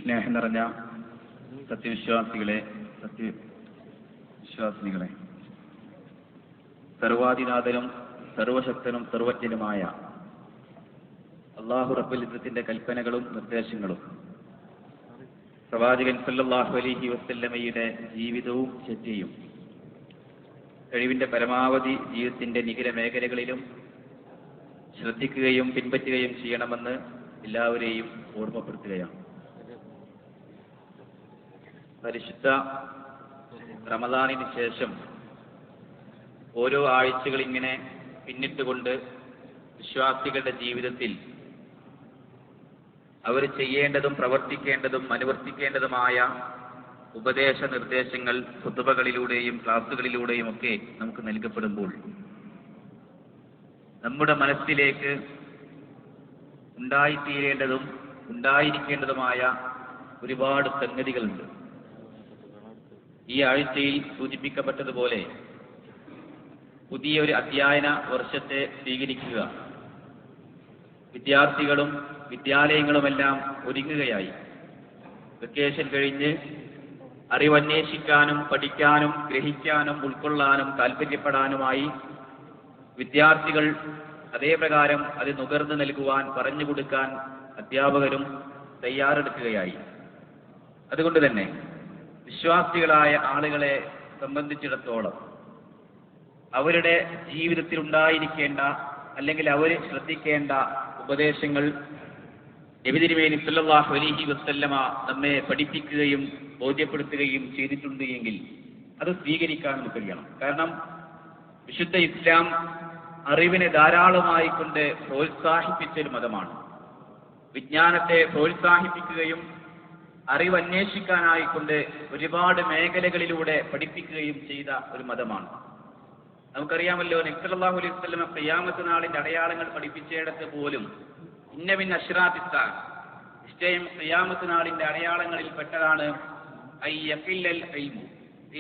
സ്നേഹം നിറഞ്ഞ സത്യവിശ്വാസികളെ, സർവാധിനാഥനും സർവശക്തനും സർവജ്ഞനുമായ അല്ലാഹു റബ്ബുൽ ഇസ്സത്തിന്റെ കൽപ്പനകളും നിർദ്ദേശങ്ങളും പ്രവാചകൻ സല്ലല്ലാഹു അലൈഹി വസല്ലമയുടെ ജീവിതവും ചര്യയും കഴിവിന്റെ പരമാവധി ജീവിതത്തിന്റെ നിഖില മേഖലകളിലും ശ്രദ്ധിക്കുകയും പിൻപറ്റുകയും ചെയ്യണമെന്ന് എല്ലാവരെയും ഓർമ്മപ്പെടുത്തുകയാണ്. പരിശുദ്ധ റമദാനിന് ശേഷം ഓരോ ആഴ്ചകൾ ഇങ്ങനെ പിന്നിട്ടുകൊണ്ട് വിശ്വാസികളുടെ ജീവിതത്തിൽ അവർ ചെയ്യേണ്ടതും പ്രവർത്തിക്കേണ്ടതും അനുവർത്തിക്കേണ്ടതുമായ ഉപദേശ നിർദ്ദേശങ്ങൾ ഖുതുബകളിലൂടെയും ക്ലാസുകളിലൂടെയും ഒക്കെ നമുക്ക് നൽകപ്പെടുമ്പോൾ നമ്മുടെ മനസ്സിലേക്ക് ഉണ്ടായിത്തീരേണ്ടതും ഉണ്ടായിരിക്കേണ്ടതുമായ ഒരുപാട് സംഗതികളുണ്ട്. ഈ ആഴ്ചയിൽ സൂചിപ്പിക്കപ്പെട്ടതുപോലെ പുതിയൊരു അധ്യയന വർഷത്തെ സ്വീകരിക്കുക, വിദ്യാർത്ഥികളും വിദ്യാലയങ്ങളുമെല്ലാം ഒരുങ്ങുകയായി. വെക്കേഷൻ കഴിഞ്ഞ് അറിവന്വേഷിക്കാനും പഠിക്കാനും ഗ്രഹിക്കാനും ഉൾക്കൊള്ളാനും താല്പര്യപ്പെടാനുമായി വിദ്യാർത്ഥികൾ അതേപ്രകാരം അത് നുകർന്നു നൽകുവാൻ പറഞ്ഞു കൊടുക്കാൻ അധ്യാപകരും തയ്യാറെടുക്കുകയായി. അതുകൊണ്ട് തന്നെ വിശ്വാസികളായ ആളുകളെ സംബന്ധിച്ചിടത്തോളം അവരുടെ ജീവിതത്തിൽ ഉണ്ടായിരിക്കേണ്ട അല്ലെങ്കിൽ അവർ ശ്രദ്ധിക്കേണ്ട ഉപദേശങ്ങൾ നബി തിരുമേനി സല്ലല്ലാഹു അലൈഹി വസല്ലമ നമ്മെ പഠിപ്പിക്കുകയും ബോധ്യപ്പെടുത്തുകയും ചെയ്തിട്ടുണ്ട് എങ്കിൽ അത് സ്വീകരിക്കാൻ നമുക്ക് കഴിയണം. കാരണം വിശുദ്ധ ഇസ്ലാം അറിവിനെ ധാരാളമായി കൊണ്ട് പ്രോത്സാഹിപ്പിച്ചൊരു മതമാണ്. വിജ്ഞാനത്തെ പ്രോത്സാഹിപ്പിക്കുകയും അറിവ് അന്വേഷിക്കാനായിക്കൊണ്ട് ഒരുപാട് മേഖലകളിലൂടെ പഠിപ്പിക്കുകയും ചെയ്ത ഒരു മതമാണ്. നമുക്കറിയാമല്ലോ, നബി സല്ലല്ലാഹു അലൈഹി വസല്ലം ഖിയാമത്ത് നാളിന്റെ അടയാളങ്ങൾ പഠിപ്പിച്ചിടത്ത് പോലും ഇന്ന മിൻ അശ്റാത്തിസ്സാ, നിശ്ചയം ഖിയാമത്ത് നാളിന്റെ അടയാളങ്ങളിൽ പെട്ടതാണ് അയ്യഖില്ലൽ ഇൽമു,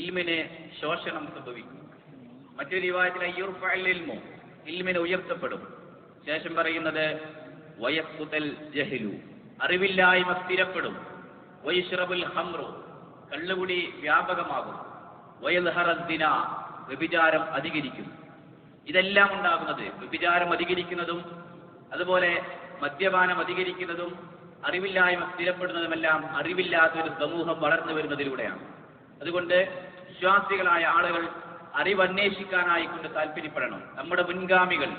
ഇൽമിന് ശോഷണം സംഭവിക്കും. മറ്റൊരു റിവായത്തിൽ അയ്യുർഫഅൽ ഇൽമു, ഇൽമിന് ഉയർത്തപ്പെടും. ശേഷം പറയുന്നത് വയസ്ഖുതൽ ജഹ്ലു, അറിവില്ലായ്മ സ്ഥിരപ്പെടും. വയശ്റബുൽ ഖംറു, കള്ളുകുടി വ്യാപകമാകും. വയൽഹറ ദിന, വ്യഭിചാരം അധികരിക്കും. ഇതെല്ലാം ഉണ്ടാകുന്നത്, വ്യഭിചാരം അധികരിക്കുന്നതും അതുപോലെ മദ്യപാനം അധികരിക്കുന്നതും അറിവില്ലായ്മ സ്ഥിരപ്പെടുന്നതുമെല്ലാം അറിവില്ലാത്തൊരു സമൂഹം വളർന്നു വരുന്നതിലൂടെയാണ്. അതുകൊണ്ട് വിശ്വാസികളായ ആളുകൾ അറിവന്വേഷിക്കാനായിക്കൊണ്ട് താല്പര്യപ്പെടണം. നമ്മുടെ മുൻഗാമികൾ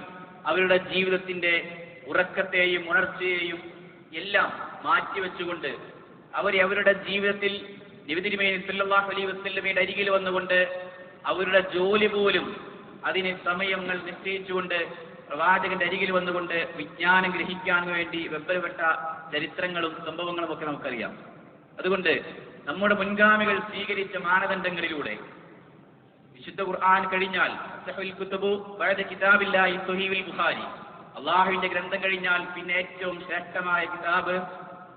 അവരുടെ ജീവിതത്തിന്റെ ഉറക്കത്തെയും ഉണർച്ചയെയും എല്ലാം മാറ്റിവെച്ചുകൊണ്ട് അവരുടെ ജീവിതത്തിൽ നബി തിരുമേനി സല്ലല്ലാഹു അലൈഹി വസല്ലമയുടെ അരികിൽ വന്നുകൊണ്ട് അവരുടെ ജോലി പോലും അതിന് സമയങ്ങൾ നിശ്ചയിച്ചുകൊണ്ട് പ്രവാചകന്റെ അരികിൽ വന്നുകൊണ്ട് വിജ്ഞാനം ഗ്രഹിക്കാൻ വേണ്ടി വെമ്പൽപ്പെട്ട ചരിത്രങ്ങളും സംഭവങ്ങളും ഒക്കെ നമുക്കറിയാം. അതുകൊണ്ട് നമ്മുടെ മുൻഗാമികൾ സ്വീകരിച്ച മാനദണ്ഡങ്ങളിലൂടെ വിശുദ്ധ ഖുർആൻ കഴിഞ്ഞാൽ ബുഖാരി, അള്ളാഹുവിന്റെ ഗ്രന്ഥം കഴിഞ്ഞാൽ പിന്നെ ഏറ്റവും ശ്രേഷ്ഠമായ കിതാബ്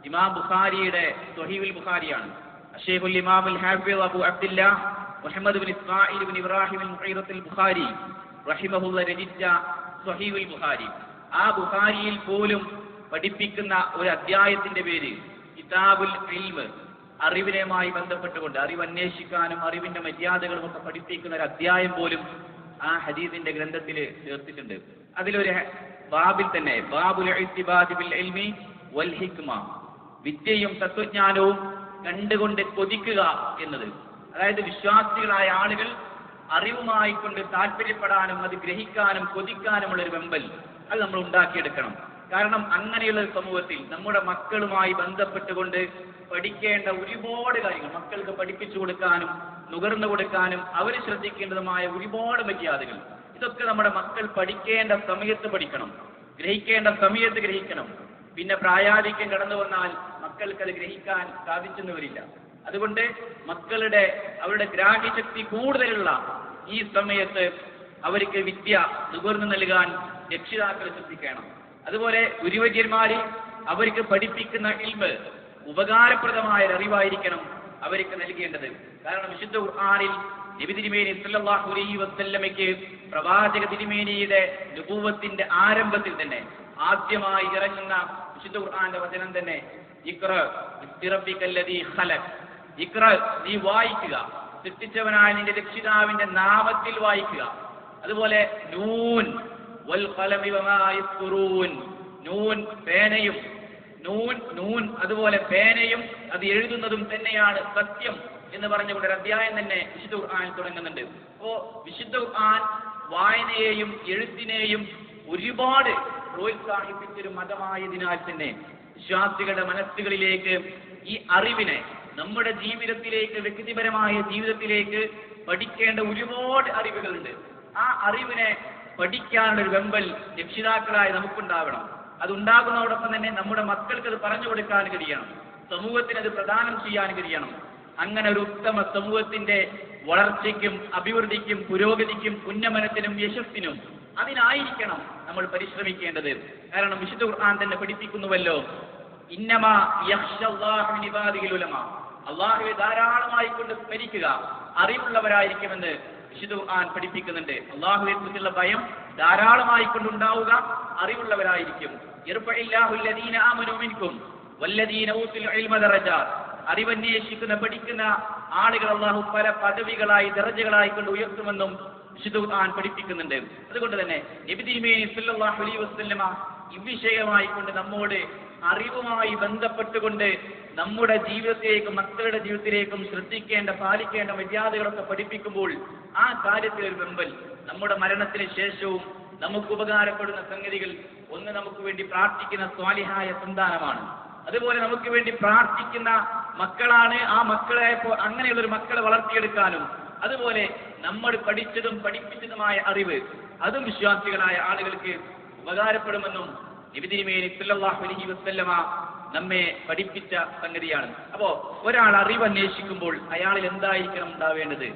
ഇമാം ബുഖാരിയുടെ സ്വഹീഹുൽ ബുഖാരിയാണ്. അഷേഖുൽ ഇമാമുൽ ഹാഫിദ് അബൂ അബ്ദുല്ലാഹ് മുഹമ്മദ് ബിൻ ഇസ്മായിൽ ബിൻ ഇബ്രാഹിം അൽ ബുഖാരി റഹിമഹുല്ലാ രചിച്ച സ്വഹീഹുൽ ബുഖാരി. ആ ബുഖാരിയിൽ പോലും പഠിപ്പിക്കുന്ന ഒരു അധ്യായത്തിന്റെ പേര് കിതാബുൽ ഇൽമ്, അറിവിനുമായി ബന്ധപ്പെട്ടുകൊണ്ട് അറിവ് അന്വേഷിക്കാനും അറിവിന്റെ മര്യാദകളും ഒക്കെ പഠിപ്പിക്കുന്ന ഒരു അധ്യായം പോലും ആ ഹദീസിന്റെ ഗ്രന്ഥത്തിൽ ചേർത്തിട്ടുണ്ട്. അതിലൊരു ബാബിൽ തന്നെ ബാബുൽ ഇസ്തിബാദി ബിൽ ഇൽമി വൽ ഹിക്മ, വിദ്യയും തത്വജ്ഞാനവും കണ്ടുകൊണ്ട് കൊതിക്കുക എന്നത്. അതായത് വിശ്വാസികളായ ആളുകൾ അറിവുമായി കൊണ്ട് താല്പര്യപ്പെടാനും അത് ഗ്രഹിക്കാനും കൊതിക്കാനുമുള്ള ഒരു വെമ്പൽ അത് നമ്മൾ ഉണ്ടാക്കിയെടുക്കണം. കാരണം അങ്ങനെയുള്ള ഒരു സമൂഹത്തിൽ നമ്മുടെ മക്കളുമായി ബന്ധപ്പെട്ടുകൊണ്ട് പഠിക്കേണ്ട ഒരുപാട് കാര്യങ്ങൾ, മക്കൾക്ക് പഠിപ്പിച്ചു കൊടുക്കാനും നുകർന്നു കൊടുക്കാനും അവർ ശ്രദ്ധിക്കേണ്ടതുമായ ഒരുപാട് മര്യാദകൾ, ഇതൊക്കെ നമ്മുടെ മക്കൾ പഠിക്കേണ്ട സമയത്ത് പഠിക്കണം, ഗ്രഹിക്കേണ്ട സമയത്ത് ഗ്രഹിക്കണം. പിന്നെ പ്രായാധിക്യം കടന്നു വന്നാൽ മക്കൾക്കത് ഗ്രഹിക്കാൻ സാധിച്ചെന്ന് വരില്ല. അതുകൊണ്ട് അവരുടെ ഗ്രാഹ്യശക്തി കൂടുതലുള്ള ഈ സമയത്ത് അവർക്ക് വിദ്യ നുകർന്നു നൽകാൻ രക്ഷിതാക്കൾ ശ്രദ്ധിക്കണം. അതുപോലെ ഗുരുവര്യന്മാര് അവർക്ക് പഠിപ്പിക്കുന്ന ഇൽമ് ഉപകാരപ്രദമായ അറിവായിരിക്കണം അവർക്ക് നൽകേണ്ടത്. കാരണം വിശുദ്ധ ഖുർആനിൽ നബി തിരുമേനി സല്ലല്ലാഹു അലൈഹി വസല്ലമയ്ക്ക് പ്രവാചക തിരുമേനിയുടെ നുബുവത്തിന്റെ ആരംഭത്തിൽ തന്നെ ആദ്യമായി ഇറങ്ങുന്ന വിശുദ്ധ ഖുർആന്റെ വചനം തന്നെ ഇഖ്റ ബിസ്മി റബ്ബിക്കല്ലദീ ഖലഖ്. ഇഖ്റ, നീ വായിക്കുക, സൃഷ്ടിച്ചവനായ നിന്റെ രക്ഷിതാവിന്റെ നാമത്തിൽ വായിക്കുക. അതുപോലെ നൂൻ വൽ ഖലമി വമാ യസ്തുറൂൻ, നൂൻ പേനയും, നൂൻ അതുപോലെ പേനയും അത് എഴുതുന്നതും തന്നെയാണ് സത്യം എന്ന് പറഞ്ഞുകൊണ്ട് ഒരു അധ്യായം തന്നെ വിശുദ്ധ ഖുർആനിൽ തുടങ്ങുന്നുണ്ട്. അപ്പോ വിശുദ്ധ ഖുർആൻ വായനയെയും എഴുത്തിനെയും ഒരുപാട് പ്രോത്സാഹിപ്പിച്ചൊരു മതമായതിനാൽ തന്നെ വിശ്വാസികളുടെ മനസ്സുകളിലേക്ക് ഈ അറിവിനെ നമ്മുടെ ജീവിതത്തിലേക്ക്, വ്യക്തിപരമായ ജീവിതത്തിലേക്ക് പഠിക്കേണ്ട ഒരുപാട് അറിവുകളുണ്ട്. ആ അറിവിനെ പഠിക്കാനുള്ള ഒരു വെമ്പൽ രക്ഷിതാക്കളായി നമുക്കുണ്ടാവണം. അതുണ്ടാകുന്നതോടൊപ്പം തന്നെ നമ്മുടെ മക്കൾക്ക് അത് പറഞ്ഞു കൊടുക്കാൻ കഴിയണം, സമൂഹത്തിന് അത് പ്രദാനം ചെയ്യാൻ കഴിയണം. അങ്ങനെ ഒരു ഉത്തമ സമൂഹത്തിന്റെ വളർച്ചയ്ക്കും അഭിവൃദ്ധിക്കും പുരോഗതിക്കും ഉന്നമനത്തിനും യശസ്സിനും അതിനായിരിക്കണം നമ്മൾ പരിശ്രമിക്കേണ്ടത്. കാരണം വിശുദ്ധ ഖുർആൻ തന്നെ പഠിപ്പിക്കുന്നുവല്ലോ, ഇന്നമാ യഖ്ശല്ലാഹു മിൻ ഇബാദിഹിൽ ഉലമാ, അല്ലാഹുവെ ധാരാളമായി കൊണ്ട് സ്മരിക്കുക അറിവുള്ളവരായിരിക്കുമെന്ന് വിശുദ്ധ ഖുർആൻ പഠിപ്പിക്കുന്നുണ്ട്. അല്ലാഹുവെ കുറിച്ചുള്ള ഭയം ധാരാളമായി കൊണ്ടുണ്ടാവുക അറിവുള്ളവരായിരിക്കും. യർഫഇല്ലാഹു അല്ലദീന ആമനൂ മിൻകും വല്ലദീന ഊതുൽ ഇൽമ ദറജാത്ത്, അറിവന്വേഷിക്കുന്ന പഠിക്കുന്ന ആളുകൾ അല്ലാഹു പല പദവികളായി ദറജകളായി കൊണ്ട് ഉയർത്തുമെന്നും വിശുദ്ധ ഖുർആൻ പഠിപ്പിക്കുന്നുണ്ട്. അതുകൊണ്ട് തന്നെ നബി തിരുമേനി സല്ലല്ലാഹു അലൈഹി വസല്ലമ ഇവിഷയമായി കൊണ്ട് നമ്മോട് അറിവുമായി ബന്ധപ്പെട്ടുകൊണ്ട് നമ്മുടെ ജീവിതത്തിലേക്കും മക്കളുടെ ജീവിതത്തിലേക്കും ശ്രദ്ധിക്കേണ്ട പാലിക്കേണ്ട മര്യാദകളൊക്കെ പഠിപ്പിക്കുമ്പോൾ ആ കാര്യത്തിൽ ഒരു വെമ്പൽ, നമ്മുടെ മരണത്തിന് ശേഷവും നമുക്ക് ഉപകാരപ്പെടുന്ന സംഗതികൾ, ഒന്ന് നമുക്ക് വേണ്ടി പ്രാർത്ഥിക്കുന്ന സ്വാലിഹായ സന്താനമാണ്, അതുപോലെ നമുക്ക് വേണ്ടി പ്രാർത്ഥിക്കുന്ന മക്കളാണ്. ആ മക്കളെ അങ്ങനെയുള്ളൊരു മക്കളെ വളർത്തിയെടുക്കാനും, അതുപോലെ നമ്മൾ പഠിച്ചതും പഠിപ്പിച്ചതുമായ അറിവ് അതും വിശ്വാസികളായ ആളുകൾക്ക് ഉപകാരപ്പെടുമെന്നും നബി തിരുമേനി സല്ലല്ലാഹു അലൈഹി വസല്ലമ നമ്മെ പഠിപ്പിച്ച സംഗതിയാണ്. അപ്പോ ഒരാൾ അറിവ് അന്വേഷിക്കുമ്പോൾ അയാളിൽ എന്തായിരിക്കണം ഉണ്ടാവേണ്ടത്?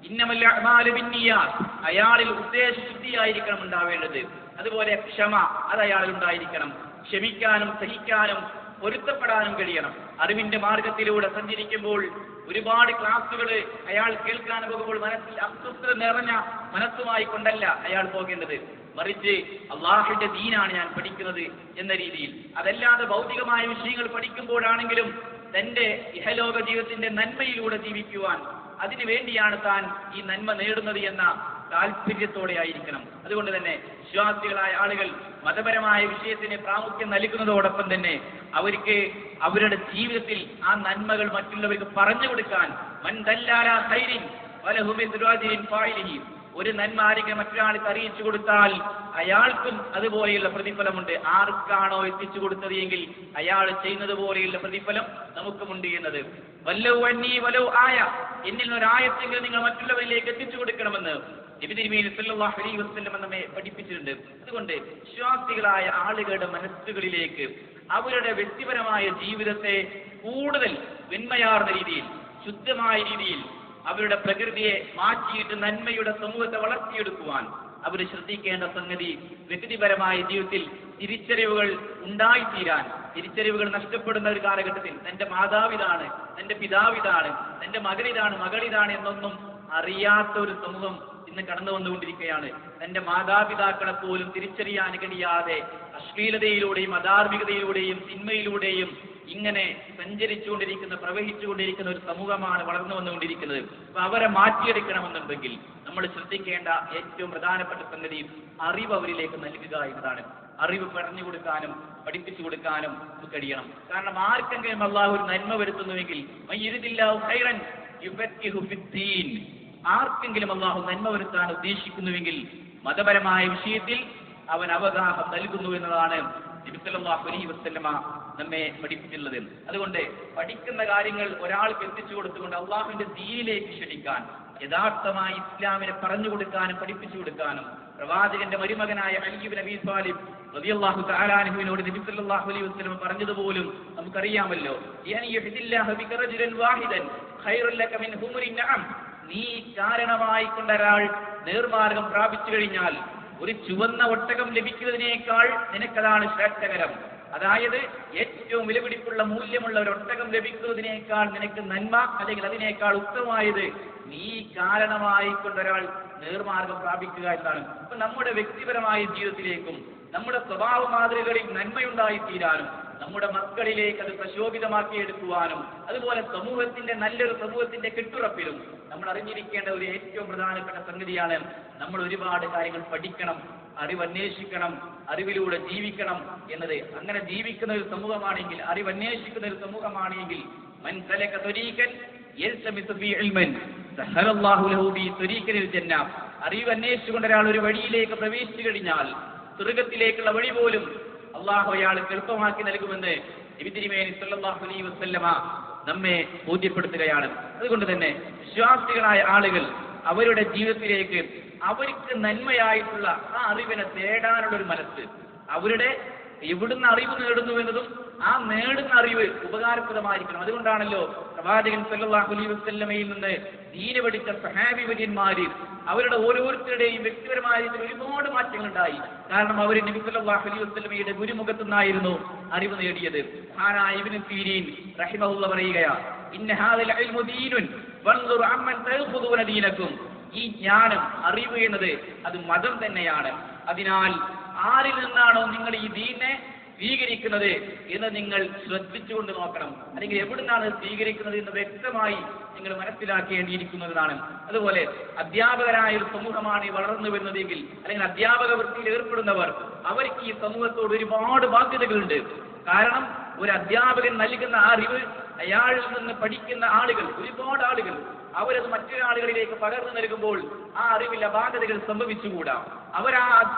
ഇന്നമൽ അഅ്മാലു ബിന്നിയാത്ത്, അയാളിൽ ഉദ്ദേശശുദ്ധിയായിരിക്കണം ഉണ്ടാവേണ്ടത്. അതുപോലെ ക്ഷമ, അത് അയാളിൽ ഉണ്ടായിരിക്കണം. ക്ഷമിക്കാനും സഹിക്കാനും പൊരുത്തപ്പെടാനും കഴിയണം. അറിവിന്റെ മാർഗത്തിലൂടെ സഞ്ചരിക്കുമ്പോൾ ഒരുപാട് ക്ലാസുകൾ അയാൾ കേൾക്കാൻ പോകുമ്പോൾ മനസ്സിൽ അസ്വസ്ഥത നിറഞ്ഞ മനസ്സുമായി കൊണ്ടല്ല അയാൾ പോകേണ്ടത്, മറിച്ച് അള്ളാഹുവിന്റെ ദീനാണ് ഞാൻ പഠിക്കുന്നത് എന്ന രീതിയിൽ. അതല്ലാതെ ഭൗതികമായ വിഷയങ്ങൾ പഠിക്കുമ്പോഴാണെങ്കിലും തന്റെ ഇഹലോക ജീവിതത്തിന്റെ നന്മയിലൂടെ ജീവിക്കുവാൻ, അതിനു വേണ്ടിയാണ് താൻ ഈ നന്മ നേടുന്നത് എന്ന താല്പര്യത്തോടെ ആയിരിക്കണം. അതുകൊണ്ട് തന്നെ വിശ്വാസികളായ ആളുകൾ മതപരമായ വിഷയത്തിന് പ്രാമുഖ്യം നൽകുന്നതോടൊപ്പം തന്നെ അവർക്ക് അവരുടെ ജീവിതത്തിൽ ആ നന്മകൾ മറ്റുള്ളവർക്ക് പറഞ്ഞു കൊടുക്കാൻ, മൻ ദല്ലാലാ ഖൈരിൻ വലഹു മിസ്ലു അജ്രിൻ ഫാഇലിഹി, ഒരു നന്മ ആരെങ്കിലും മറ്റൊരാൾക്ക് അറിയിച്ചു കൊടുത്താൽ അയാൾക്കും അതുപോലെയുള്ള പ്രതിഫലമുണ്ട്. ആർക്കാണോ എത്തിച്ചു കൊടുത്തത് എങ്കിൽ അയാൾ ചെയ്യുന്നത് പോലെയുള്ള പ്രതിഫലം നമുക്കുമുണ്ട് എന്നത്. വല്ലൗ അന്നീ വലൗ ആയ, എന്നിൽ ഒരായത്തെങ്കിലും നിങ്ങൾ മറ്റുള്ളവരിലേക്ക് എത്തിച്ചു കൊടുക്കണമെന്ന് നബി തിരുമേനി സല്ലല്ലാഹു അലൈഹി വസല്ലം നമ്മെ പഠിപ്പിച്ചിട്ടുണ്ട്. അതുകൊണ്ട് വിശ്വാസികളായ ആളുകളുടെ മനസ്സുകളിലേക്ക് അവരുടെ വ്യക്തിപരമായ ജീവിതത്തെ കൂടുതൽ വെണ്മയാർന്ന രീതിയിൽ, ശുദ്ധമായ രീതിയിൽ അവരുടെ പ്രകൃതിയെ മാറ്റിയിട്ട് നന്മയുടെ സമൂഹത്തെ വളർത്തിയെടുക്കുവാൻ അവർ ശ്രദ്ധിക്കേണ്ട സംഗതി, വ്യക്തിപരമായ ജീവിതത്തിൽ തിരിച്ചറിവുകൾ ഉണ്ടായിത്തീരാൻ, തിരിച്ചറിവുകൾ നഷ്ടപ്പെടുന്ന ഒരു കാലഘട്ടത്തിൽ തന്റെ മാതാവിതാണ്, തന്റെ പിതാവിതാണ്, തന്റെ മകനിതാണ്, മകളിതാണ് എന്നൊന്നും അറിയാത്ത ഒരു സമൂഹം ഇന്ന് കടന്നു വന്നുകൊണ്ടിരിക്കുകയാണ്. തന്റെ മാതാപിതാക്കളെ പോലും തിരിച്ചറിയാൻ കഴിയാതെ അശ്ലീലതയിലൂടെയും അധാർമികതയിലൂടെയും തിന്മയിലൂടെയും ഇങ്ങനെ സഞ്ചരിച്ചുകൊണ്ടിരിക്കുന്ന, പ്രവഹിച്ചുകൊണ്ടിരിക്കുന്ന ഒരു സമൂഹമാണ് വളർന്നു വന്നുകൊണ്ടിരിക്കുന്നത്. അപ്പൊ അവരെ മാറ്റിയെടുക്കണമെന്നുണ്ടെങ്കിൽ നമ്മൾ ശ്രദ്ധിക്കേണ്ട ഏറ്റവും പ്രധാനപ്പെട്ട സംഗതി അറിവ് അവരിലേക്ക് നൽകുക എന്നതാണ്. അറിവ് പറഞ്ഞു കൊടുക്കാനും പഠിപ്പിച്ചു കൊടുക്കാനും കഴിയണം. കാരണം ആർക്കെങ്കിലും അല്ലാഹു ഒരു നന്മ വരുത്തുന്നുവെങ്കിൽ മയ്യിരിദില്ലാഹു ഖൈറൻ യുഫഖിഹു ഫിദ്ദീൻ, ആർക്കെങ്കിലും അല്ലാഹു നന്മ വരുത്താൻ ഉദ്ദേശിക്കുന്നുവെങ്കിൽ മതപരമായ വിഷയത്തിൽ അവൻ അവഗാഹം നൽകുന്നു എന്നതാണ് നബി സല്ലല്ലാഹു അലൈഹി വസല്ലമ നമ്മെ പഠിപ്പിച്ചിട്ടുള്ളത്. അതുകൊണ്ട് പഠിക്കുന്ന കാര്യങ്ങൾ ഒരാൾക്ക് എത്തിച്ചു കൊടുത്തുകൊണ്ട് അള്ളാഹുവിന്റെ ദീനിലേക്ക് ക്ഷണിക്കാൻ, യഥാർത്ഥമായി ഇസ്ലാമിനെ പറഞ്ഞു കൊടുക്കാനും പഠിപ്പിച്ചു കൊടുക്കാനും പ്രവാചകന്റെ മരുമകനായ അലി ഇബ്നു അബീ ത്വാലിബ് റളിയല്ലാഹു തആല അൻഹുവിനോട് നബി സല്ലല്ലാഹു അലൈഹി വസല്ലം പറഞ്ഞതുപോലും നമുക്കറിയാമല്ലോ, യഹ്ദില്ലാഹു ബിക റജുലൻ വാഹിദൻ ഖൈറുൻ ലക മിൻ ഹുമുരിൻ നഅം, നീ കാരണമായി കൊണ്ടൊരാൾ നേർമാർഗം പ്രാപിച്ചു കഴിഞ്ഞാൽ ഒരു ചുവന്ന ഒട്ടകം ലഭിക്കുന്നതിനേക്കാൾ നിനക്കതാണ് ശ്രേഷ്ഠകരം. അതായത് ഏറ്റവും വിലപിടിപ്പുള്ള മൂല്യമുള്ള ഒരു ഒട്ടകം ലഭിക്കുന്നതിനേക്കാൾ നിനക്ക് നന്മ, അല്ലെങ്കിൽ അതിനേക്കാൾ ഉത്തമമായത് നീ കാരണമായി കൊണ്ടൊരാൾ നേർമാർഗം പ്രാപിക്കുക എന്നാണ്. അപ്പൊ നമ്മുടെ വ്യക്തിപരമായ ജീവിതത്തിലേക്കും നമ്മുടെ സ്വഭാവ മാതൃകകളിൽ നന്മയുണ്ടായിത്തീരാനും നമ്മുടെ മക്കളിലേക്ക് അത് പ്രശോഭിതമാക്കിയെടുക്കുവാനും അതുപോലെ നല്ലൊരു സമൂഹത്തിന്റെ കെട്ടുറപ്പിലും നമ്മൾ അറിഞ്ഞിരിക്കേണ്ട ഒരു ഏറ്റവും പ്രധാനപ്പെട്ട സംഗതിയാണ് നമ്മൾ ഒരുപാട് കാര്യങ്ങൾ പഠിക്കണം, അറിവന്വേഷിക്കണം, അറിവിലൂടെ ജീവിക്കണം എന്നത്. അങ്ങനെ ജീവിക്കുന്ന ഒരു സമൂഹമാണെങ്കിൽ, അറിവന്വേഷിക്കുന്ന ഒരു സമൂഹമാണെങ്കിൽ മൻ സലക ത്വരീഖൻ യൽതമിസു ഫീ ഇൽമൻ സഹലല്ലാഹു ലഹു ബി ത്വരീഖിൽ ജന്ന. അറിവന്വേഷിച്ചുകൊണ്ട് ഒരാൾ ഒരു വഴിയിലേക്ക് പ്രവേശിച്ചു കഴിഞ്ഞാൽ സ്വർഗ്ഗത്തിലേക്കുള്ള വഴി പോലും അള്ളാഹു അയാൾക്ക് എളുപ്പമാക്കി നൽകുമെന്ന് നബി തിരുമേനി സല്ലല്ലാഹു അലൈഹി വസല്ലമ നമ്മെ ബോധ്യപ്പെടുത്തുകയാണ്. അതുകൊണ്ട് തന്നെ വിശ്വാസികളായ ആളുകൾ അവരുടെ ജീവിതത്തിലേക്ക് അവർക്ക് നന്മയായിട്ടുള്ള ആ അറിവിനെ തേടാനുള്ള ഒരു മനസ്സ്, അവരുടെ എവിടുന്ന് അറിവ് നേടുന്നു എന്നതും ആ നേടുന്ന അറിവ് ഉപകാരപ്രദമായിരിക്കണം. അതുകൊണ്ടാണല്ലോ പ്രവാചകൻ സല്ലല്ലാഹു അലൈഹി വസല്ലമയിൽ നിന്ന് ദീന് പഠിച്ച സഹാബി വര്യന്മാര് അവരുടെ ഓരോരുത്തരുടെയും വ്യക്തിപരമായ രീതിയിൽ ഒരുപാട് മാറ്റങ്ങൾ ഉണ്ടായി. കാരണം അവർ നബി സല്ലല്ലാഹു അലൈഹി വസല്ലമയുടെ ഗുരുമുഖത്തു നിന്നായിരുന്നു അറിവ് നേടിയത്. മഹാനായ ഇബ്നു സീരീൻ റഹിമഹുല്ലാഹ് പറയുകയാണ്, ഇന്ന ഹാദൽ ഇൽമു ദീനുൻ വൻദുർ അമ്മൻ തഖുദൂന ദീനകും. ഈ ജ്ഞാനം, അറിവ് എന്നത് അത് മതം തന്നെയാണ്. അതിനാൽ ആരിൽ നിന്നാണോ നിങ്ങൾ ഈ ദീനെ സ്വീകരിക്കുന്നത് എന്ന് നിങ്ങൾ ശ്രദ്ധിച്ചുകൊണ്ട് നോക്കണം. അല്ലെങ്കിൽ എവിടുന്നാണ് സ്വീകരിക്കുന്നത് എന്ന് വ്യക്തമായി നിങ്ങൾ മനസ്സിലാക്കേണ്ടിയിരിക്കുന്നതാണ്. അതുപോലെ അധ്യാപകരായ ഒരു സമൂഹമാണ് ഈ വളർന്നു വരുന്നതെങ്കിൽ, അല്ലെങ്കിൽ അധ്യാപക വൃത്തിയിൽ ഏർപ്പെടുന്നവർ, അവർക്ക് ഈ സമൂഹത്തോട് ഒരുപാട് ബാധ്യതകളുണ്ട്. കാരണം ഒരു അധ്യാപകൻ നൽകുന്ന ആ അറിവ്, അയാളിൽ നിന്ന് പഠിക്കുന്ന ആളുകൾ, ഒരുപാട് ആളുകൾ, അവരത് മറ്റൊരാളുകളിലേക്ക് പകർന്നു നൽകുമ്പോൾ ആ അറിവിൽ അപാകതകൾ സംഭവിച്ചുകൂടാ. ആ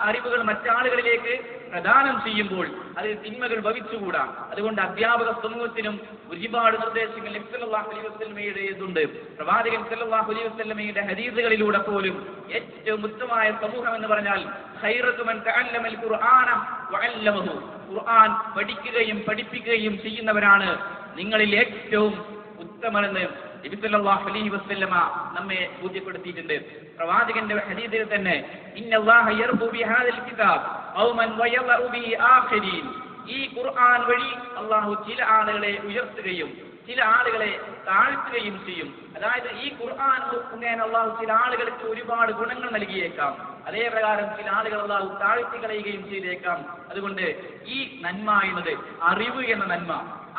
അറിവുകൾ മറ്റാളുകളിലേക്ക് പ്രദാനം ചെയ്യുമ്പോൾ അതിൽ തിന്മകൾ ഭവിച്ചുകൂടാ. അതുകൊണ്ട് അധ്യാപക സമൂഹത്തിനും ഒരുപാട് നിർദ്ദേശങ്ങൾ നബി സല്ലല്ലാഹു അലൈഹി വസല്ലമയുടേതുണ്ട്. പ്രവാചകൻ സല്ലല്ലാഹു അലൈഹി വസല്ലമയുടെ ഹദീസുകളിലൂടെ പോലും ഏറ്റവും ഉത്തമമായ സമൂഹം എന്ന് പറഞ്ഞാൽ ഖൈറുക്കും മൻ തഅല്ലമൽ ഖുർആന വഅല്ലമഹു. ഖുർആൻ പഠിക്കുകയും പഠിപ്പിക്കുകയും ചെയ്യുന്നവരാണ് നിങ്ങളിൽ ഏറ്റവും ഉത്തമനെന്ന് നബി സല്ലല്ലാഹു അലൈഹി വസല്ലമ നമ്മെ ബോധ്യപ്പെടുത്തിയിട്ടുണ്ട്. പ്രവാചകന്റെ ഹദീസിൽ തന്നെ ഇന്നല്ലാഹ യർഫു ബിഹാദിൽ കിതാബ് ഖൗമൻ വയളഉ ബിഹി ആഖിരീൻ. ഈ ഖുർആൻ വഴി അല്ലാഹു ചില ആളുകളെ ഉയർത്തുകയും ചില ആളുകളെ താഴ്ത്തുകയും ചെയ്യും. അതായത് ഈ ഖുർആൻ മുഖേന അല്ലാഹു ചില ആളുകൾക്ക് ഒരുപാട് ഗുണങ്ങൾ നൽകിയേക്കാം, അതേ പ്രകാരം ചില ആളുകൾ അല്ലാഹു താഴ്ത്തി കളയുകയും ചെയ്തേക്കാം. അതുകൊണ്ട് ഈ നന്മ എന്നത്, അറിവ് എന്ന നന്മ,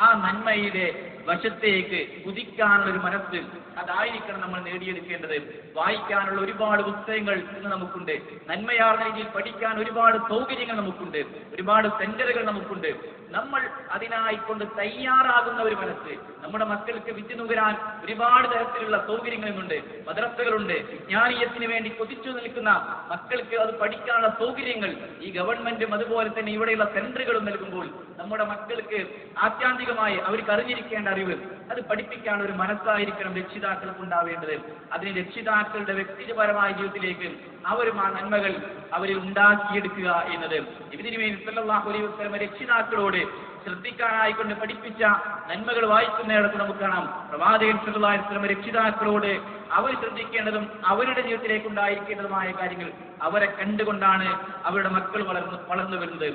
ആ നന്മയുടെ വശത്തേക്ക് കുതിക്കാനുള്ള ഒരു മനസ്സ്, അതായിരിക്കണം നമ്മൾ നേടിയെടുക്കേണ്ടത്. വായിക്കാനുള്ള ഒരുപാട് പുസ്തകങ്ങൾ ഇന്ന് നമുക്കുണ്ട്. നന്മയാർന്ന രീതിയിൽ പഠിക്കാൻ ഒരുപാട് സൗകര്യങ്ങൾ നമുക്കുണ്ട്, ഒരുപാട് സെന്ററുകൾ നമുക്കുണ്ട്. നമ്മൾ അതിനായിക്കൊണ്ട് തയ്യാറാകുന്ന ഒരു മനസ്സ്, നമ്മുടെ മക്കൾക്ക് വിദ്യ നുകരാൻ ഒരുപാട് തരത്തിലുള്ള സൗകര്യങ്ങളുമുണ്ട്. മദ്രസകളുണ്ട്. വിജ്ഞാനീയത്തിന് വേണ്ടി കൊതിച്ചു നിൽക്കുന്ന മക്കൾക്ക് അത് പഠിക്കാനുള്ള സൗകര്യങ്ങൾ ഈ ഗവൺമെന്റും അതുപോലെ തന്നെ ഇവിടെയുള്ള സെന്ററുകളും നൽകുമ്പോൾ നമ്മുടെ മക്കൾക്ക് ആത്യാന്തികമായി അവർക്ക് അറിഞ്ഞിരിക്കേണ്ട അറിവ് അത് പഠിപ്പിക്കാനുള്ള ഒരു മനസ്സായിരിക്കണം രക്ഷിതാക്കൾക്ക് ഉണ്ടാവേണ്ടത്. അതിന് രക്ഷിതാക്കളുടെ വ്യക്തിപരമായ ജീവിതത്തിലേക്ക് അവരും ആ നന്മകൾ അവരിൽ ഉണ്ടാക്കിയെടുക്കുക എന്നത് നബി തിരുമേനി സല്ലല്ലാഹു അലൈഹി വസല്ലം രക്ഷിതാക്കളോട് ശ്രദ്ധിക്കാനായിക്കൊണ്ട് പഠിപ്പിച്ച നന്മകൾ വായിക്കുന്നിടത്ത് നമുക്ക് കാണാം. പ്രവാചകൻ സല്ലല്ലാഹു അലൈഹി വസല്ലം രക്ഷിതാക്കളോട് അവർ ശ്രദ്ധിക്കേണ്ടതും അവരുടെ ജീവിതത്തിലേക്ക് ഉണ്ടായിരിക്കേണ്ടതുമായ കാര്യങ്ങൾ അവരെ കണ്ടുകൊണ്ടാണ് അവരുടെ മക്കൾ വളർന്നു വരുന്നത്.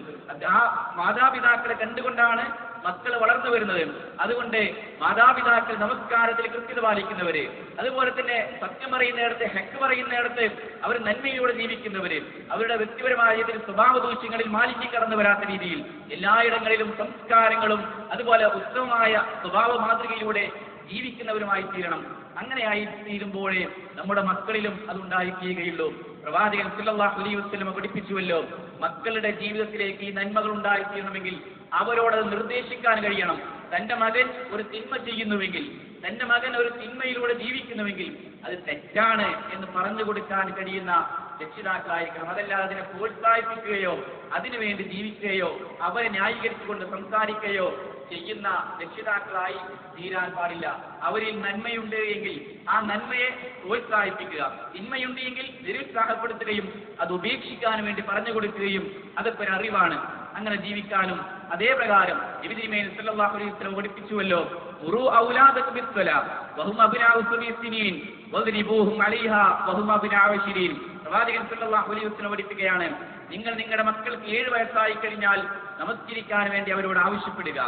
ആ മാതാപിതാക്കളെ കണ്ടുകൊണ്ടാണ് മക്കൾ വളർന്നു വരുന്നത്. അതുകൊണ്ട് മാതാപിതാക്കൾ നമസ്കാരത്തിൽ കൃത്യത പാലിക്കുന്നവര്, അതുപോലെ തന്നെ സത്യം പറയുന്നിടത്ത്, ഹക്ക് പറയുന്നിടത്ത് അവർ നന്മയിലൂടെ ജീവിക്കുന്നവര്, അവരുടെ വ്യക്തിപരമായ രീതിയിൽ സ്വഭാവ ദൂഷ്യങ്ങളിൽ മാലിന്യം കടന്നു വരാത്ത രീതിയിൽ എല്ലായിടങ്ങളിലും സംസ്കാരങ്ങളും അതുപോലെ ഉത്തമമായ സ്വഭാവ മാതൃകയിലൂടെ ജീവിക്കുന്നവരുമായി തീരണം. അങ്ങനെയായി തീരുമ്പോഴേ നമ്മുടെ മക്കളിലും അതുണ്ടായിത്തീരുകയുള്ളൂ. പ്രവാചകൻ സല്ലല്ലാഹു അലൈഹി വസല്ലം പഠിപ്പിച്ചുവല്ലോ, മക്കളുടെ ജീവിതത്തിലേക്ക് ഈ നന്മകൾ ഉണ്ടായിത്തീരണമെങ്കിൽ അവരോടത് നിർദ്ദേശിക്കാൻ കഴിയണം. തന്റെ മകൻ ഒരു തിന്മ ചെയ്യുന്നുവെങ്കിൽ, തന്റെ മകൻ ഒരു തിന്മയിലൂടെ ജീവിക്കുന്നുവെങ്കിൽ അത് തെറ്റാണ് എന്ന് പറഞ്ഞു കൊടുക്കാൻ കഴിയുന്ന രക്ഷിതാക്കളായിരിക്കണം. അതല്ലാതെ അതിനെ പ്രോത്സാഹിപ്പിക്കുകയോ അതിനുവേണ്ടി ജീവിക്കുകയോ അവരെ ന്യായീകരിച്ചുകൊണ്ട് സംസാരിക്കുകയോ ചെയ്യുന്ന രക്ഷിതാക്കളായി തീരാൻ പാടില്ല. അവരിൽ നന്മയുണ്ട് എങ്കിൽ ആ നന്മയെ പ്രോത്സാഹിപ്പിക്കുക, തിന്മയുണ്ട് എങ്കിൽ നിരുത്സാഹപ്പെടുത്തുകയും അത് ഉപേക്ഷിക്കാനും വേണ്ടി പറഞ്ഞു കൊടുക്കുകയും അതൊക്കെ ഒരു അറിവാണ്. അങ്ങനെ ജീവിക്കാനും അതേ പ്രകാരം നബി തിരുമേനി സല്ലല്ലാഹു അലൈഹി വസല്ലം പഠിപ്പിച്ചുവല്ലോ, മുറു ഔലാദകും ബിസ്സലാ വഹും അബ്നാഉ സബീ സിനീൻ വദ്രിബൂഹും അലൈഹാ വഹും അബ്നാഉ ശരീൻ. പ്രവാചകൻ സല്ലല്ലാഹു അലൈഹി വസല്ലം പഠിപ്പിക്കുകയാണ്, നിങ്ങൾ നിങ്ങളുടെ മക്കൾക്ക് 7 വയസ്സായി കഴിഞ്ഞാൽ നമസ്കരിക്കാൻ വേണ്ടി അവരോട് ആവശ്യപ്പെടുക.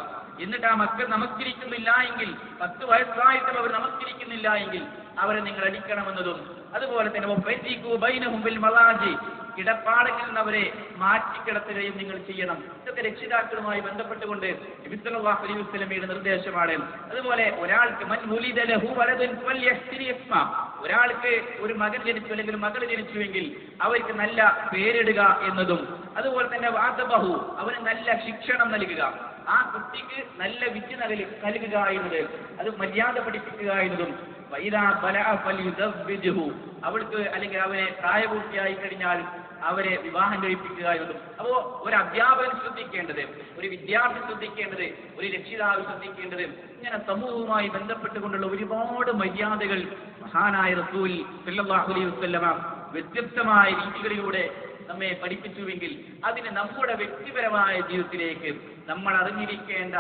എന്നിട്ട് ആ മക്കൾ നമസ്കരിക്കുന്നില്ല എങ്കിൽ, 10 വയസ്സായിട്ടും അവർ നമസ്കരിക്കുന്നില്ല എങ്കിൽ അവരെ നിങ്ങൾ അടിക്കണമെന്നതും അതുപോലെ തന്നെ കിടപ്പാടങ്ങളിൽ നിന്ന് അവരെ മാറ്റിക്കിടത്തുകയും നിങ്ങൾ ചെയ്യണം. ഇതൊക്കെ രക്ഷിതാക്കളുമായി ബന്ധപ്പെട്ടുകൊണ്ട് നബി സല്ലല്ലാഹു അലൈഹി വസല്ലമയുടെ നിർദ്ദേശമാണ്. അതുപോലെ ഒരാൾക്ക് മൻ വുലിദ ലഹു വലദുൻ ഫൽയഹ്സിനി ഇസ്മ, ഒരാൾക്ക് ഒരു മകൻ ജനിച്ചു അല്ലെങ്കിൽ മകൾ ജനിച്ചുവെങ്കിൽ അവർക്ക് നല്ല പേരിടുക എന്നതും, അതുപോലെ തന്നെ വാദബഹു, അവന് നല്ല ശിക്ഷണം നൽകുക, ആ കുട്ടിക്ക് നല്ല വിദ്യ നൽകുക എന്നത്, അത് മര്യാദ പഠിപ്പിക്കുക എന്നതും, അവൾക്ക് അല്ലെങ്കിൽ അവനെ പ്രായപൂർത്തിയായി കഴിഞ്ഞാൽ അവരെ വിവാഹം കഴിപ്പിക്കുക എന്നതും. അപ്പോ ഒരു അധ്യാപകൻ ശ്രദ്ധിക്കേണ്ടത്, ഒരു വിദ്യാർത്ഥി ശ്രദ്ധിക്കേണ്ടത്, ഒരു രക്ഷിതാവ് ശ്രദ്ധിക്കേണ്ടത്, ഇങ്ങനെ സമൂഹവുമായി ബന്ധപ്പെട്ടുകൊണ്ടുള്ള ഒരുപാട് മര്യാദകൾ മഹാനായ റസൂൽ സല്ലല്ലാഹു അലൈഹി വസല്ലമ വ്യത്യസ്തമായ രീതികളിലൂടെ നമ്മെ പഠിപ്പിച്ചുവെങ്കിൽ അതിന് നമ്മുടെ വ്യക്തിപരമായ ജീവിതത്തിലേക്ക് നമ്മൾ അറിഞ്ഞിരിക്കേണ്ട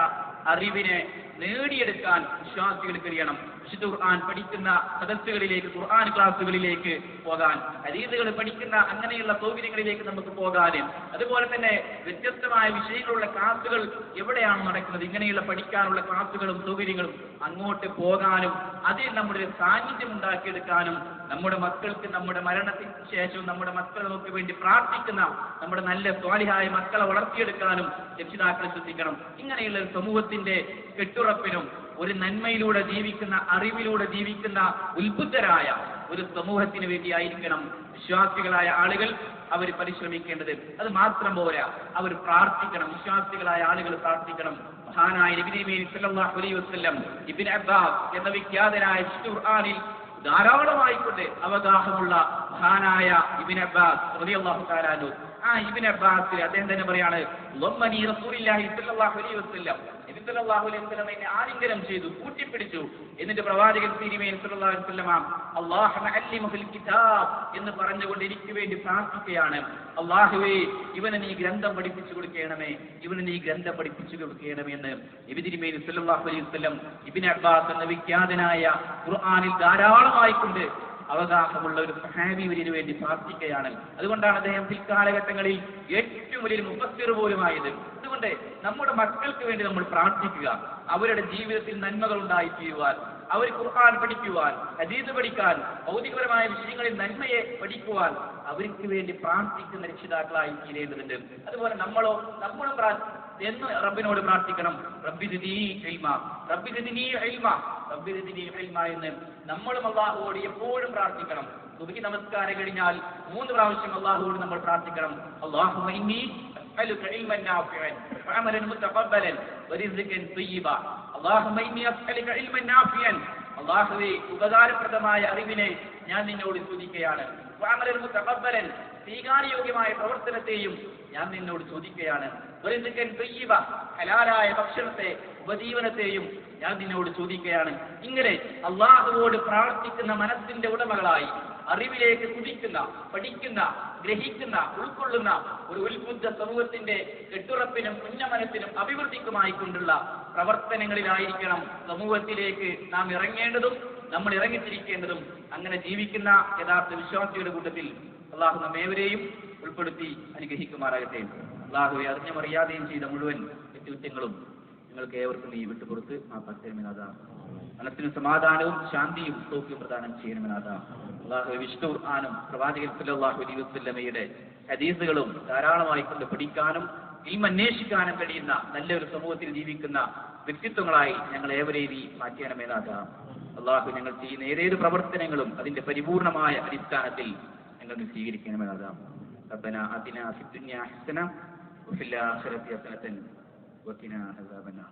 അറിവിനെ നേടിയെടുക്കാൻ വിശ്വാസികൾ കഴിയണം. വിശുദ്ധ ഖുർആൻ പഠിക്കുന്ന സദസ്സുകളിലേക്ക്, ഖുർആൻ ക്ലാസ്സുകളിലേക്ക് പോകാൻ, ഹദീസുകൾ പഠിക്കുന്ന അങ്ങനെയുള്ള സൗകര്യങ്ങളിലേക്ക് നമുക്ക് പോകാനും, അതുപോലെ തന്നെ വ്യത്യസ്തമായ വിഷയങ്ങളുള്ള ക്ലാസ്സുകൾ എവിടെയാണ് നടക്കുന്നത്, ഇങ്ങനെയുള്ള പഠിക്കാനുള്ള ക്ലാസ്സുകളും സൗകര്യങ്ങളും അങ്ങോട്ട് പോകാനും അതിൽ നമ്മുടെ സാന്നിധ്യം ഉണ്ടാക്കിയെടുക്കാനും, നമ്മുടെ മക്കൾക്ക് നമ്മുടെ മരണത്തിന് ശേഷവും നമ്മുടെ മക്കൾ നമുക്ക് വേണ്ടി പ്രാർത്ഥിക്കുന്ന നമ്മുടെ നല്ല സ്വാലിഹായ മക്കളെ വളർത്തിയെടുക്കാനും രക്ഷിതാക്കളെ ശ്രദ്ധിക്കണം. ഇങ്ങനെയുള്ള ഒരു സമൂഹത്തിന്റെ കെട്ടുറപ്പിനും ഒരു നന്മയിലൂടെ ജീവിക്കുന്ന, അറിവിലൂടെ ജീവിക്കുന്ന ഉത്ബുദ്ധരായ ഒരു സമൂഹത്തിന് വേണ്ടിയായിരിക്കണം വിശ്വാസികളായ ആളുകൾ അവർ പരിശ്രമിക്കേണ്ടത്. അത് മാത്രം പോരാ, അവർ പ്രാർത്ഥിക്കണം. വിശ്വാസികളായ ആളുകൾ പ്രാർത്ഥിക്കണം. മഹാനായ നബി സല്ലല്ലാഹു അലൈഹി വസല്ലം ഇബ്നു അബ്ബാസ് എന്ന വിഖ്യാതനായ ഖുർആനിൽ ധാരാളമായിക്കൊണ്ട് അവഗാഹമുള്ള മഹാനായ ഇബ്നു അബ്ബാസ് റളിയല്ലാഹു തആല അൻഹു, ആ ഇബ്നു അബ്ബാസ് അദ്ദേഹം തന്നെ പറയാണ്, ലമ്മനി റസൂലുള്ളാഹി സല്ലല്ലാഹു അലൈഹി വസല്ലം, നബി സല്ലല്ലാഹു അലൈഹി വസല്ലം എന്നെ ആലിംഗനം ചെയ്തു, കൂട്ടിപ്പിടിച്ചു. എന്നിട്ട് പ്രവാചകൻ തിരുമേനി സല്ലല്ലാഹു അലൈഹി വസല്ലം അല്ലാഹുമ്മ അല്ലിമുൽ കിതാബ് എന്ന് പറഞ്ഞുകൊണ്ട് എനിക്ക് വേണ്ടി പ്രാർത്ഥിക്കുകയാണ്. അല്ലാഹുവേ, ഇവനെ നീ ഗ്രന്ഥം പഠിപ്പിച്ചു കൊടുക്കണമേ, ഇവനെ നീ ഗ്രന്ഥം പഠിപ്പിച്ചു കൊടുക്കണമേ എന്ന് നബി തിരുമേനി സല്ലല്ലാഹു അലൈഹി വസല്ലം ഇബ്നു അബ്ബാസ് എന്ന വിഖ്യാതനായ ഖുർആനിൽ ധാരാളമായിക്കൊണ്ട് അവകാശമുള്ള ഒരു സഹാബി ഇവരിന് വേണ്ടി പ്രാർത്ഥിക്കുകയാണ്. അതുകൊണ്ടാണ് അദ്ദേഹം പിൽക്കാലഘട്ടങ്ങളിൽ ഏറ്റവും വലിയ മുഫസ്സിർ പോലുമായത്. അതുകൊണ്ട് നമ്മുടെ മക്കൾക്ക് വേണ്ടി നമ്മൾ പ്രാർത്ഥിക്കുക, അവരുടെ ജീവിതത്തിൽ നന്മകൾ ഉണ്ടായി ചെയ്യുവാൻ, അവർ ഖുർആൻ പഠിക്കുവാൻ, ഹദീസ് പഠിക്കാൻ, ഭൗതികപരമായ വിഷയങ്ങളിൽ നന്മയെ പഠിക്കുവാൻ അവർക്ക് വേണ്ടി പ്രാർത്ഥിക്കുന്ന രക്ഷിതാക്കളായി തീരേണ്ടതുണ്ട്. അതുപോലെ നമ്മളും എന്ന് റബ്ബിനോട് പ്രാർത്ഥിക്കണം, റബ്ബി സിദ്നി ഇൽമ, റബ്ബി സിദ്നി ഇൽമ, റബ്ബി സിദ്നി ഇൽമ എന്ന് നമ്മളും അല്ലാഹുവോട് എപ്പോഴും പ്രാർത്ഥിക്കണം. സുബ്ഹി നമസ്കാരം കഴിഞ്ഞാൽ 3 പ്രാവശ്യം അല്ലാഹുവോട് നമ്മൾ പ്രാർത്ഥിക്കണം. അല്ലാഹുമ്മ ഇന്നി അസ്അലുക ഇൽമൻ നാഫിഅൻ വഅമലൻ മുതഖബ്ബലൻ വറിസ്ഖൻ തയ്യിബ. അല്ലാഹുമ്മ ഇന്നി അസ്അലുക ഇൽമൻ നാഫിഅൻ, അല്ലാഹുവേ, ഉപകാരപ്രദമായ അറിവിനെ ഞാൻ നിന്നോട് ചോദിക്കുകയാണ്. വഅമലൻ മുതഖബ്ബലൻ, സ്വീകാര്യയോഗ്യമായ പ്രവർത്തനത്തെയും ഞാൻ നിന്നോട് ചോദിക്കുകയാണ്. വറിസ്ഖൻ തയ്യിബ, ഹലാലായ ഭക്ഷണത്തെ, ഉപജീവനത്തെയും ഞാൻ നിന്നോട് ചോദിക്കുകയാണ്. ഇങ്ങനെ അല്ലാഹുവോട് പ്രാർത്ഥിക്കുന്ന മനസ്സിന്റെ ഉടമകളായി അറിവിലേക്ക് കുതിക്കുന്ന, പഠിക്കുന്ന, ഗ്രഹിക്കുന്ന, ഉൾക്കൊള്ളുന്ന ഒരു ഉത്ബുദ്ധ സമൂഹത്തിന്റെ കെട്ടുറപ്പിനും ഉന്നമനത്തിനും അഭിവൃദ്ധിക്കുമായി കൊണ്ടുള്ള പ്രവർത്തനങ്ങളിലായിരിക്കണം സമൂഹത്തിലേക്ക് നാം ഇറങ്ങേണ്ടതും നമ്മൾ ഇറങ്ങിത്തിരിക്കേണ്ടതും. അങ്ങനെ ജീവിക്കുന്ന യഥാർത്ഥ വിശ്വാസിയുടെ കൂട്ടത്തിൽ അള്ളാഹു നമ്മേവരെയും ഉൾപ്പെടുത്തി അനുഗ്രഹിക്കുമാറാകട്ടെ. അള്ളാഹുവെ, അറിഞ്ഞമറിയാതെയും ചെയ്ത മുഴുവൻ തെറ്റുകുറ്റങ്ങളും നിങ്ങൾക്ക് ഏവർക്കും ഈ വിട്ടുപുറത്ത് മാപ്പാക്കണമെന്നാഥ. മനസ്സിന് സമാധാനവും ശാന്തിയും സൗഖ്യവും പ്രദാനം ചെയ്യണമെന്നാഥ. അള്ളാഹു വിശുദ്ധ ഖുർആനും പ്രവാചകൻ സല്ലല്ലാഹു അലൈഹി വസല്ലമയുടെ ഹദീസുകളും ധാരാളമായി കൊണ്ട് പഠിക്കാനും ഇൽമ അന്വേഷിക്കാനും കഴിയുന്ന നല്ലൊരു സമൂഹത്തിൽ ജീവിക്കുന്ന വ്യക്തിത്വങ്ങളായി ഞങ്ങൾ ഏവരെയും മാറ്റണമെന്നാഥ. അള്ളാഹു ഞങ്ങൾ ചെയ്യുന്ന ഏതേത് പ്രവർത്തനങ്ങളും അതിന്റെ പരിപൂർണമായ അടിസ്ഥാനത്തിൽ ഞങ്ങൾക്ക് സ്വീകരിക്കണമെന്നാഥ. റബ്ബനാ ആതിനാ ഫിദ്ദുനിയാ ഹസന വഫിൽ ആഖിറതി ഹസനതൻ വഖിനാ അദാബന്നാർ.